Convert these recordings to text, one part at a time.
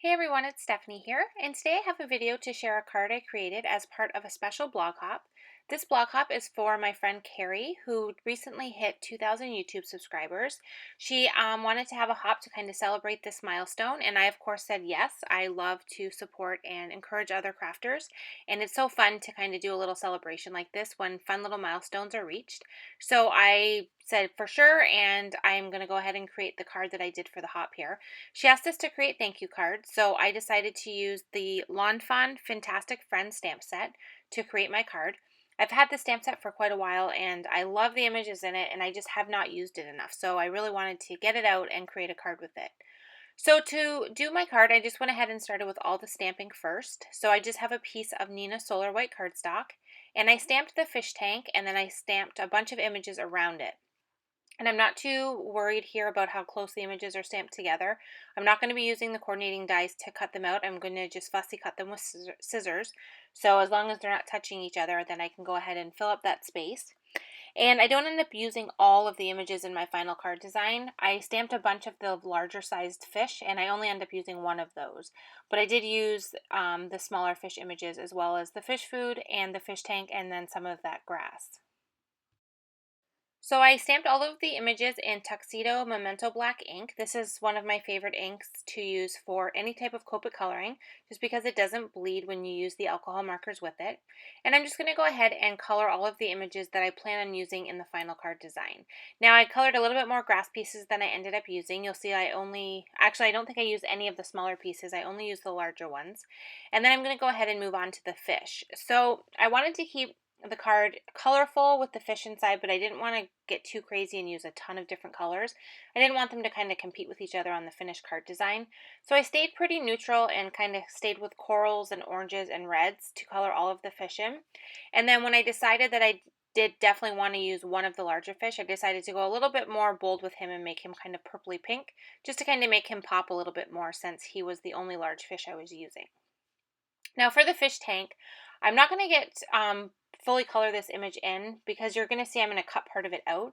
Hey everyone, it's Stephanie here, and today I have a video to share a card I created as part of a special blog hop. This blog hop is for my friend Carrie, who recently hit 2,000 YouTube subscribers. She wanted to have a hop to kind of celebrate this milestone, and I, of course, said yes. I love to support and encourage other crafters, and it's so fun to kind of do a little celebration like this when fun little milestones are reached. So I said for sure, and I'm going to go ahead and create the card that I did for the hop here. She asked us to create thank you cards, so I decided to use the Lawn Fawn Fantastic Friends stamp set to create my card. I've had the stamp set for quite a while and I love the images in it, and I just have not used it enough, so I really wanted to get it out and create a card with it. So to do my card, I just went ahead and started with all the stamping first. So I just have a piece of Neenah Solar White cardstock, and I stamped the fish tank, and then I stamped a bunch of images around it. And I'm not too worried here about how close the images are stamped together. I'm not going to be using the coordinating dies to cut them out. I'm going to just fussy cut them with scissors. So as long as they're not touching each other, then I can go ahead and fill up that space. And I don't end up using all of the images in my final card design. I stamped a bunch of the larger sized fish, and I only end up using one of those. But I did use the smaller fish images as well as the fish food and the fish tank, and then some of that grass. So I stamped all of the images in Tuxedo Memento Black ink. This is one of my favorite inks to use for any type of Copic coloring, just because it doesn't bleed when you use the alcohol markers with it. And I'm just going to go ahead and color all of the images that I plan on using in the final card design. Now I colored a little bit more grass pieces than I ended up using. You'll see I don't think I used any of the smaller pieces. I only used the larger ones. And then I'm going to go ahead and move on to the fish. So I wanted to keep the card colorful with the fish inside, but I didn't want to get too crazy and use a ton of different colors. I didn't want them to kind of compete with each other on the finished card design. So I stayed pretty neutral and kind of stayed with corals and oranges and reds to color all of the fish in. And then when I decided that I did definitely want to use one of the larger fish, I decided to go a little bit more bold with him and make him kind of purpley pink, just to kind of make him pop a little bit more since he was the only large fish I was using. Now for the fish tank, I'm not going to get fully color this image in because you're going to see I'm going to cut part of it out,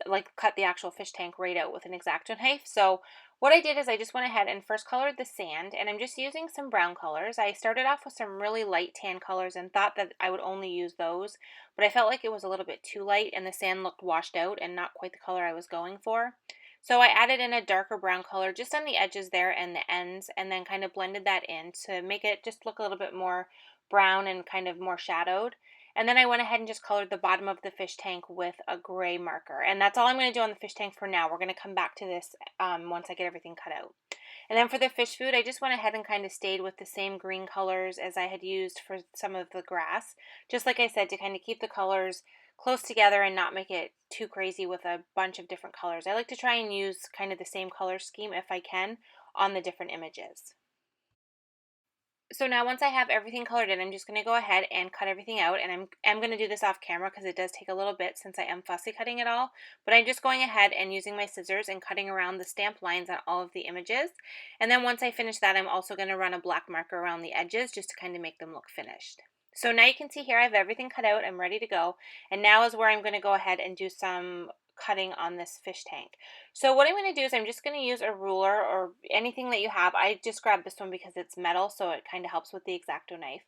like cut the actual fish tank right out with an X-Acto knife. So what I did is I just went ahead and first colored the sand, and I'm just using some brown colors. I started off with some really light tan colors and thought that I would only use those, but I felt like it was a little bit too light and the sand looked washed out and not quite the color I was going for. So I added in a darker brown color just on the edges there and the ends, and then kind of blended that in to make it just look a little bit more brown and kind of more shadowed. And then I went ahead and just colored the bottom of the fish tank with a gray marker. And that's all I'm going to do on the fish tank for now. We're going to come back to this once I get everything cut out. And then for the fish food, I just went ahead and kind of stayed with the same green colors as I had used for some of the grass. Just like I said, to kind of keep the colors close together and not make it too crazy with a bunch of different colors. I like to try and use kind of the same color scheme if I can on the different images. So now once I have everything colored in, I'm just going to go ahead and cut everything out, and I'm going to do this off camera because it does take a little bit since I am fussy cutting it all, but I'm just going ahead and using my scissors and cutting around the stamped lines on all of the images. And then once I finish that, I'm also going to run a black marker around the edges just to kind of make them look finished. So now you can see here I have everything cut out. I'm ready to go. And now is where I'm going to go ahead and do some cutting on this fish tank. So what I'm going to do is I'm just going to use a ruler or anything that you have. I just grabbed this one because it's metal, so it kind of helps with the X-Acto knife.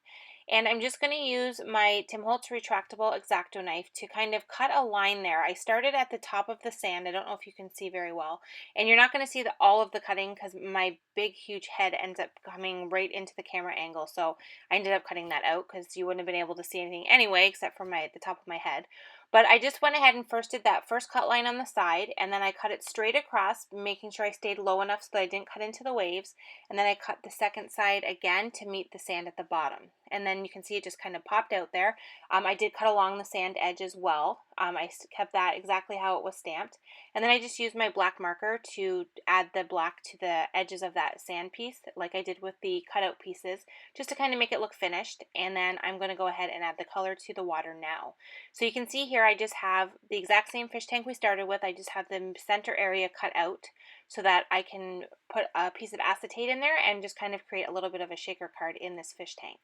And I'm just going to use my Tim Holtz retractable X-Acto knife to kind of cut a line there. I started at the top of the sand. I don't know if you can see very well. And you're not going to see all of the cutting because my big, huge head ends up coming right into the camera angle. So I ended up cutting that out because you wouldn't have been able to see anything anyway except for the top of my head. But I just went ahead and first did that first cut line on the side, and then I cut it straight across, making sure I stayed low enough so that I didn't cut into the waves. And then I cut the second side again to meet the sand at the bottom. And then you can see it just kind of popped out there. I did cut along the sand edge as well. I kept that exactly how it was stamped. And then I just used my black marker to add the black to the edges of that sand piece, like I did with the cutout pieces, just to kind of make it look finished. And then I'm going to go ahead and add the color to the water now. So you can see here I just have the exact same fish tank we started with. I just have the center area cut out so that I can put a piece of acetate in there and just kind of create a little bit of a shaker card in this fish tank.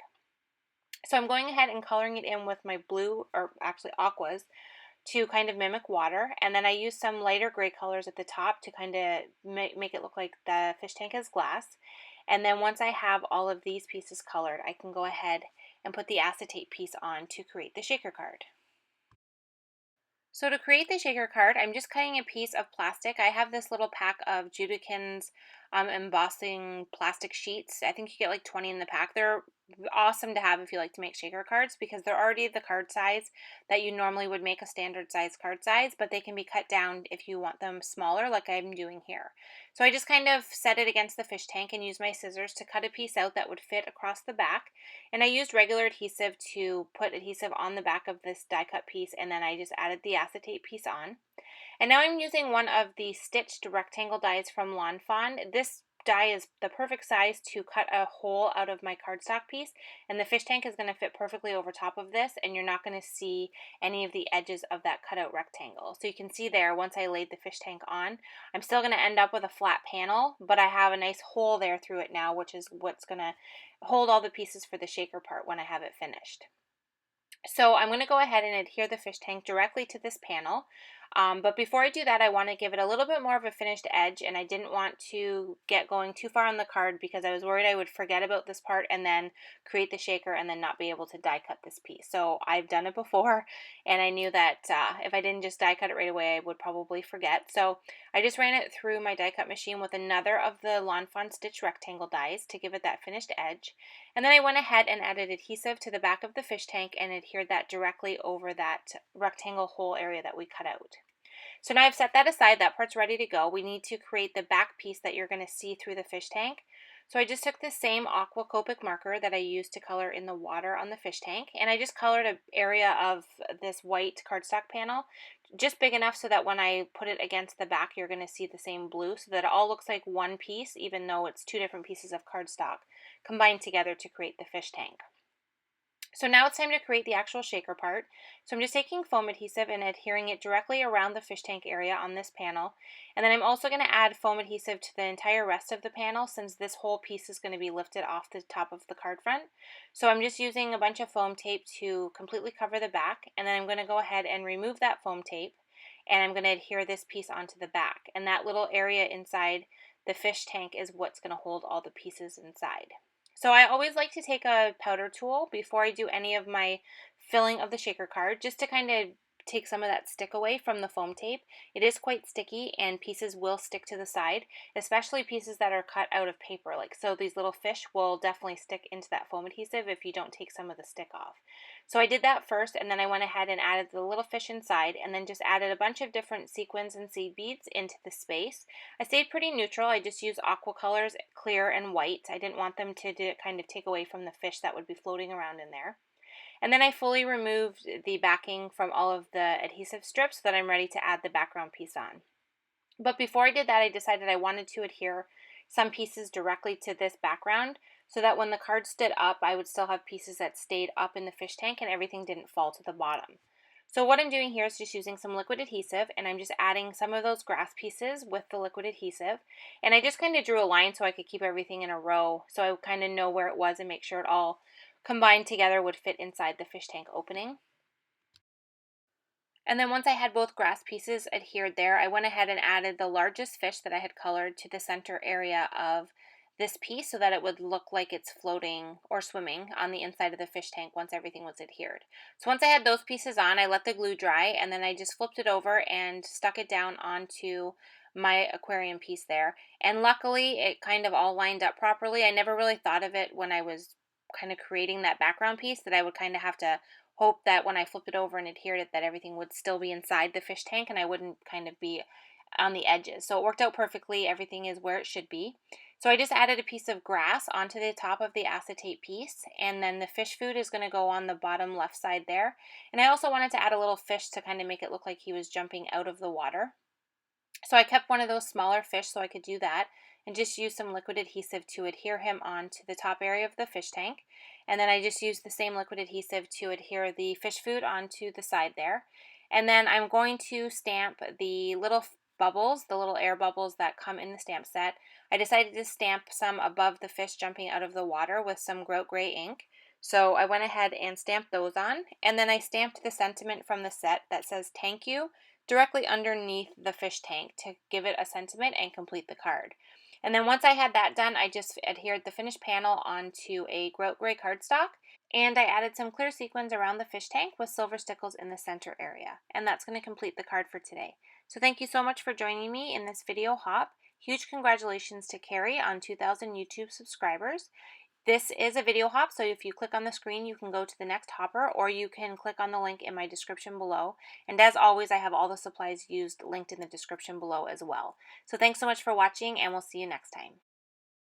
So I'm going ahead and coloring it in with my blue, or actually aquas, to kind of mimic water. And then I use some lighter gray colors at the top to kind of make it look like the fish tank is glass. And then once I have all of these pieces colored, I can go ahead and put the acetate piece on to create the shaker card. So to create the shaker card, I'm just cutting a piece of plastic. I have this little pack of Judikins embossing plastic sheets. I think you get like 20 in the pack. They're awesome to have if you like to make shaker cards because they're already the card size that you normally would make a standard size card size, but they can be cut down if you want them smaller like I'm doing here. So I just kind of set it against the fish tank and use my scissors to cut a piece out that would fit across the back. And I used regular adhesive to put adhesive on the back of this die cut piece, and then I just added the acetate piece on. And now I'm using one of the stitched rectangle dies from Lawn Fawn. This die is the perfect size to cut a hole out of my cardstock piece, and the fish tank is going to fit perfectly over top of this, and you're not going to see any of the edges of that cutout rectangle. So you can see there, once I laid the fish tank on, I'm still going to end up with a flat panel, but I have a nice hole there through it now, which is what's going to hold all the pieces for the shaker part when I have it finished. So I'm going to go ahead and adhere the fish tank directly to this panel. But before I do that, I want to give it a little bit more of a finished edge, and I didn't want to get going too far on the card because I was worried I would forget about this part and then create the shaker and then not be able to die cut this piece. So I've done it before, and I knew that if I didn't just die cut it right away, I would probably forget. So I just ran it through my die cut machine with another of the Lawn Fawn stitch rectangle dies to give it that finished edge. And then I went ahead and added adhesive to the back of the fish tank and adhered that directly over that rectangle hole area that we cut out. So now I've set that aside, that part's ready to go. We need to create the back piece that you're going to see through the fish tank. So I just took the same aqua Copic marker that I used to color in the water on the fish tank, and I just colored an area of this white cardstock panel, just big enough so that when I put it against the back, you're going to see the same blue, so that it all looks like one piece, even though it's two different pieces of cardstock combined together to create the fish tank. So now it's time to create the actual shaker part. So I'm just taking foam adhesive and adhering it directly around the fish tank area on this panel. And then I'm also going to add foam adhesive to the entire rest of the panel since this whole piece is going to be lifted off the top of the card front. So I'm just using a bunch of foam tape to completely cover the back, and then I'm going to go ahead and remove that foam tape, and I'm going to adhere this piece onto the back. And that little area inside the fish tank is what's going to hold all the pieces inside. So I always like to take a powder tool before I do any of my filling of the shaker card, just to kind of take some of that stick away from the foam tape. It is quite sticky and pieces will stick to the side, especially pieces that are cut out of paper. Like so these little fish will definitely stick into that foam adhesive if you don't take some of the stick off. So I did that first, and then I went ahead and added the little fish inside, and then just added a bunch of different sequins and seed beads into the space. I stayed pretty neutral. I just used aqua colors, clear and white. I didn't want them to kind of take away from the fish that would be floating around in there. And then I fully removed the backing from all of the adhesive strips so that I'm ready to add the background piece on. But before I did that, I decided I wanted to adhere some pieces directly to this background so that when the card stood up, I would still have pieces that stayed up in the fish tank and everything didn't fall to the bottom. So what I'm doing here is just using some liquid adhesive, and I'm just adding some of those grass pieces with the liquid adhesive. And I just kind of drew a line so I could keep everything in a row so I would kind of know where it was and make sure it all combined together would fit inside the fish tank opening. And then once I had both grass pieces adhered there, I went ahead and added the largest fish that I had colored to the center area of this piece so that it would look like it's floating or swimming on the inside of the fish tank once everything was adhered. So once I had those pieces on, I let the glue dry, and then I just flipped it over and stuck it down onto my aquarium piece there. And luckily, it kind of all lined up properly. I never really thought of it when I was kind of creating that background piece that I would kind of have to hope that when I flipped it over and adhered it that everything would still be inside the fish tank and I wouldn't kind of be on the edges. So it worked out perfectly. Everything is where it should be. So I just added a piece of grass onto the top of the acetate piece, and then the fish food is going to go on the bottom left side there. And I also wanted to add a little fish to kind of make it look like he was jumping out of the water. So I kept one of those smaller fish so I could do that, and just used some liquid adhesive to adhere him onto the top area of the fish tank. And then I just used the same liquid adhesive to adhere the fish food onto the side there. And then I'm going to stamp the little bubbles, the little air bubbles that come in the stamp set. I decided to stamp some above the fish jumping out of the water with some Grout Gray ink. So I went ahead and stamped those on, and then I stamped the sentiment from the set that says "Thank you" directly underneath the fish tank to give it a sentiment and complete the card. And then once I had that done, I just adhered the finished panel onto a grout gray cardstock, and I added some clear sequins around the fish tank with silver stickles in the center area. And that's going to complete the card for today. So thank you so much for joining me in this video hop. Huge congratulations to Carrie on 2,000 YouTube subscribers. This is a video hop, so if you click on the screen, you can go to the next hopper, or you can click on the link in my description below. And as always, I have all the supplies used linked in the description below as well. So thanks so much for watching, and we'll see you next time.